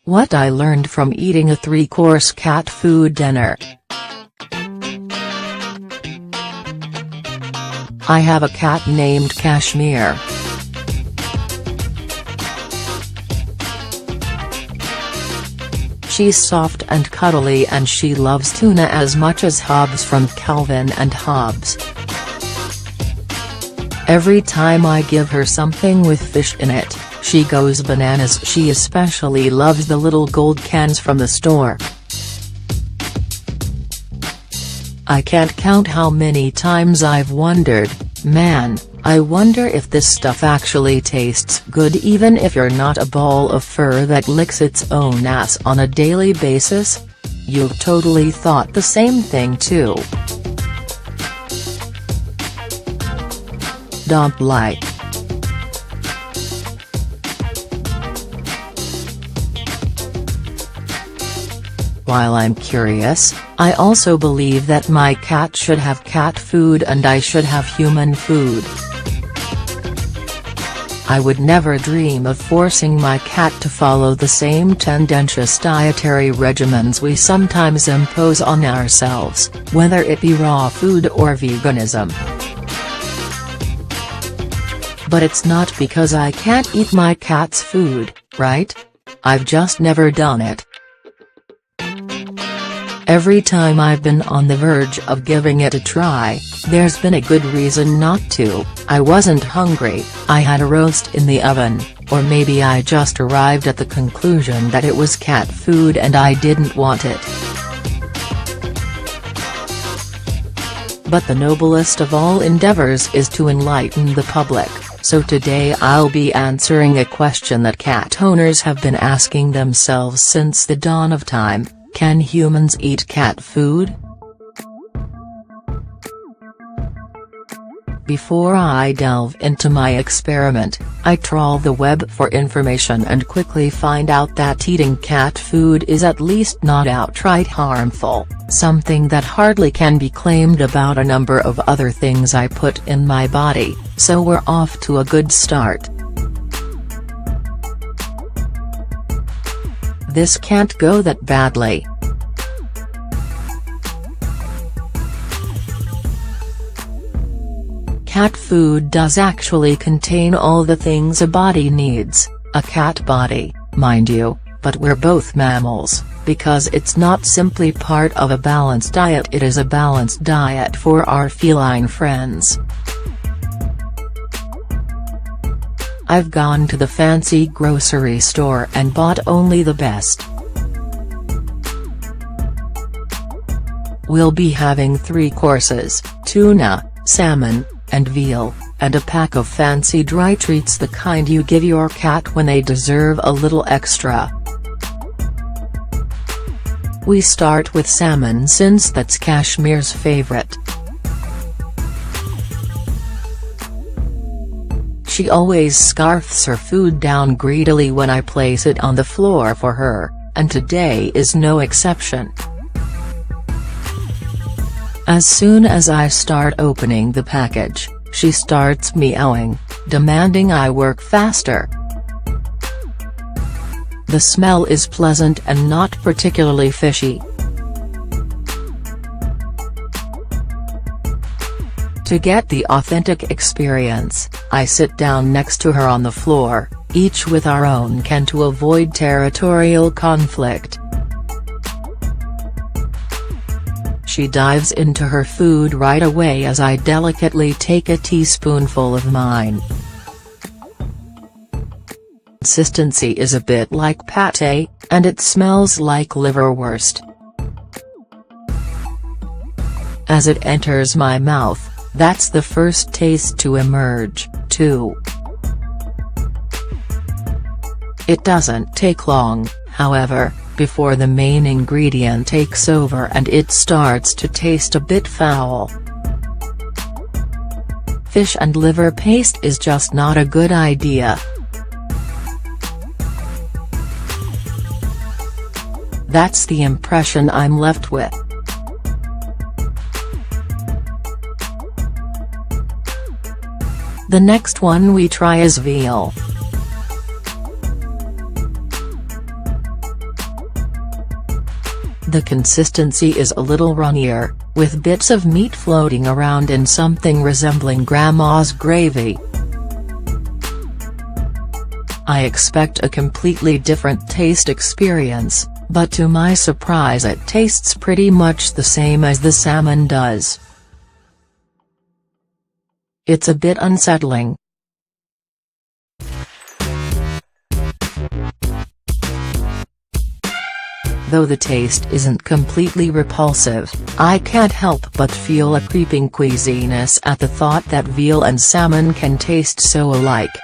What I learned from eating a 3-course cat food dinner. I have a cat named Kashmir. She's soft and cuddly and she loves tuna as much as Hobbs from Calvin and Hobbes. Every time I give her something with fish in it, she goes bananas. She especially loves the little gold cans from the store. I can't count how many times I've wondered, man, I wonder if this stuff actually tastes good even if you're not a ball of fur that licks its own ass on a daily basis? You've totally thought the same thing too. Don't lie. While I'm curious, I also believe that my cat should have cat food and I should have human food. I would never dream of forcing my cat to follow the same tendentious dietary regimens we sometimes impose on ourselves, whether it be raw food or veganism. But it's not because I can't eat my cat's food, right? I've just never done it. Every time I've been on the verge of giving it a try, there's been a good reason not to. I wasn't hungry, I had a roast in the oven, or maybe I just arrived at the conclusion that it was cat food and I didn't want it. But the noblest of all endeavors is to enlighten the public, so today I'll be answering a question that cat owners have been asking themselves since the dawn of time. Can humans eat cat food? Before I delve into my experiment, I trawl the web for information and quickly find out that eating cat food is at least not outright harmful, something that hardly can be claimed about a number of other things I put in my body, so we're off to a good start. This can't go that badly. Cat food does actually contain all the things a body needs, a cat body, mind you, but we're both mammals, because it's not simply part of a balanced diet, it is a balanced diet for our feline friends. I've gone to the fancy grocery store and bought only the best. We'll be having 3 courses, tuna, salmon, and veal, and a pack of fancy dry treats, the kind you give your cat when they deserve a little extra. We start with salmon since that's Kashmir's favorite. She always scarfs her food down greedily when I place it on the floor for her, and today is no exception. As soon as I start opening the package, she starts meowing, demanding I work faster. The smell is pleasant and not particularly fishy. To get the authentic experience, I sit down next to her on the floor, each with our own can to avoid territorial conflict. She dives into her food right away as I delicately take a teaspoonful of mine. Consistency is a bit like pâté, and it smells like liverwurst. As it enters my mouth, that's the first taste to emerge, too. It doesn't take long, however, before the main ingredient takes over and it starts to taste a bit foul. Fish and liver paste is just not a good idea. That's the impression I'm left with. The next one we try is veal. The consistency is a little runnier, with bits of meat floating around in something resembling grandma's gravy. I expect a completely different taste experience, but to my surprise it tastes pretty much the same as the salmon does. It's a bit unsettling. Though the taste isn't completely repulsive, I can't help but feel a creeping queasiness at the thought that veal and salmon can taste so alike.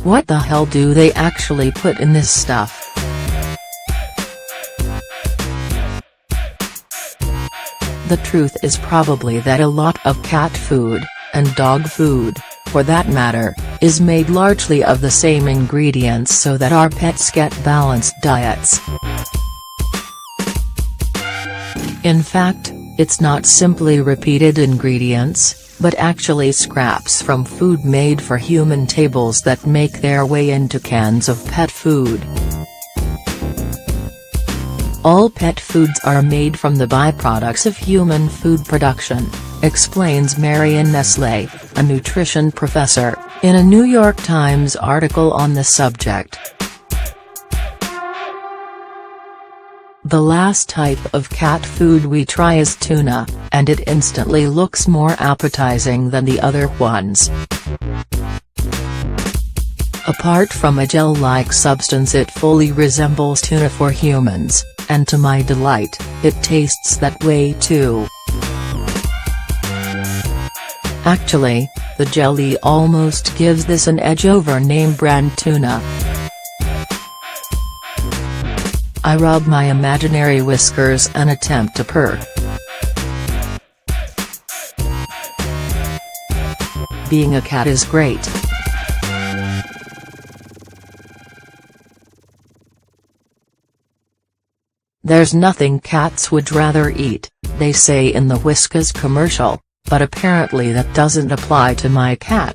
What the hell do they actually put in this stuff? The truth is probably that a lot of cat food, and dog food, for that matter, is made largely of the same ingredients so that our pets get balanced diets. In fact, it's not simply repeated ingredients, but actually scraps from food made for human tables that make their way into cans of pet food. All pet foods are made from the byproducts of human food production, explains Marion Nestle, a nutrition professor, in a New York Times article on the subject. The last type of cat food we try is tuna, and it instantly looks more appetizing than the other ones. Apart from a gel-like substance, it fully resembles tuna for humans, and to my delight, it tastes that way too. Actually, the jelly almost gives this an edge over name-brand tuna. I rub my imaginary whiskers and attempt to purr. Being a cat is great. There's nothing cats would rather eat, they say in the Whiskas commercial, but apparently that doesn't apply to my cat.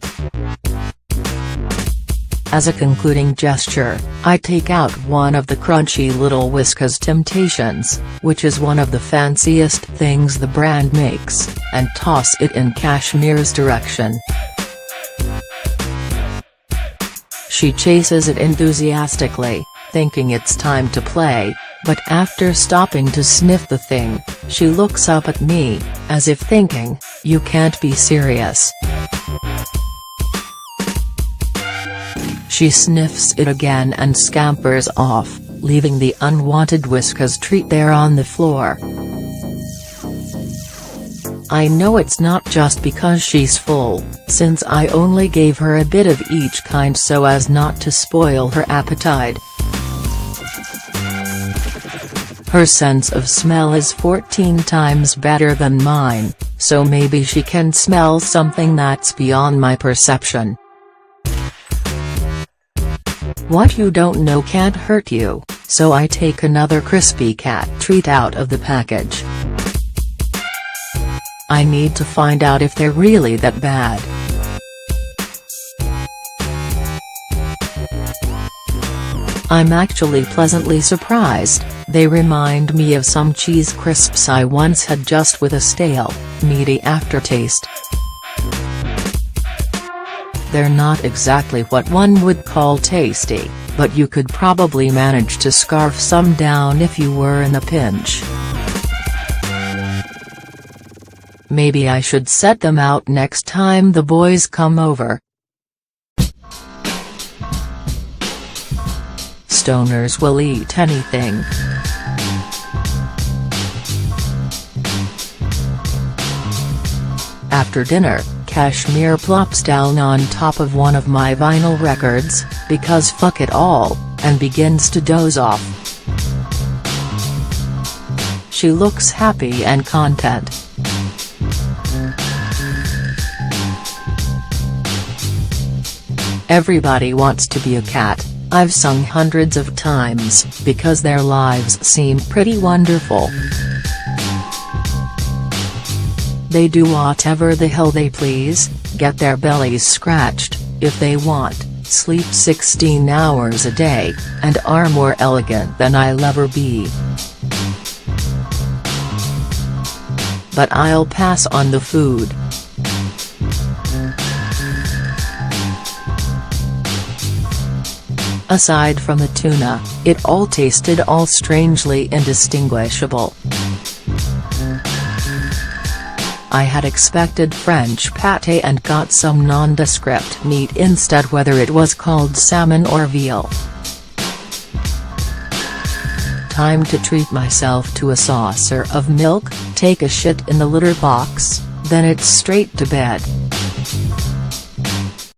As a concluding gesture, I take out one of the crunchy little Whiskas Temptations, which is one of the fanciest things the brand makes, and toss it in Kashmir's direction. She chases it enthusiastically, thinking it's time to play, but after stopping to sniff the thing, she looks up at me, as if thinking, "You can't be serious." She sniffs it again and scampers off, leaving the unwanted Whiskas treat there on the floor. I know it's not just because she's full, since I only gave her a bit of each kind so as not to spoil her appetite. Her sense of smell is 14 times better than mine, so maybe she can smell something that's beyond my perception. What you don't know can't hurt you, so I take another crispy cat treat out of the package. I need to find out if they're really that bad. I'm actually pleasantly surprised. They remind me of some cheese crisps I once had, just with a stale, meaty aftertaste. They're not exactly what one would call tasty, but you could probably manage to scarf some down if you were in a pinch. Maybe I should set them out next time the boys come over. Stoners will eat anything. After dinner, Kashmir plops down on top of one of my vinyl records, because fuck it all, and begins to doze off. She looks happy and content. Everybody wants to be a cat, I've sung hundreds of times, because their lives seem pretty wonderful. They do whatever the hell they please, get their bellies scratched, if they want, sleep 16 hours a day, and are more elegant than I'll ever be. But I'll pass on the food. Aside from the tuna, it all tasted all strangely indistinguishable. I had expected French pâté and got some nondescript meat instead, whether it was called salmon or veal. Time to treat myself to a saucer of milk, take a shit in the litter box, then it's straight to bed.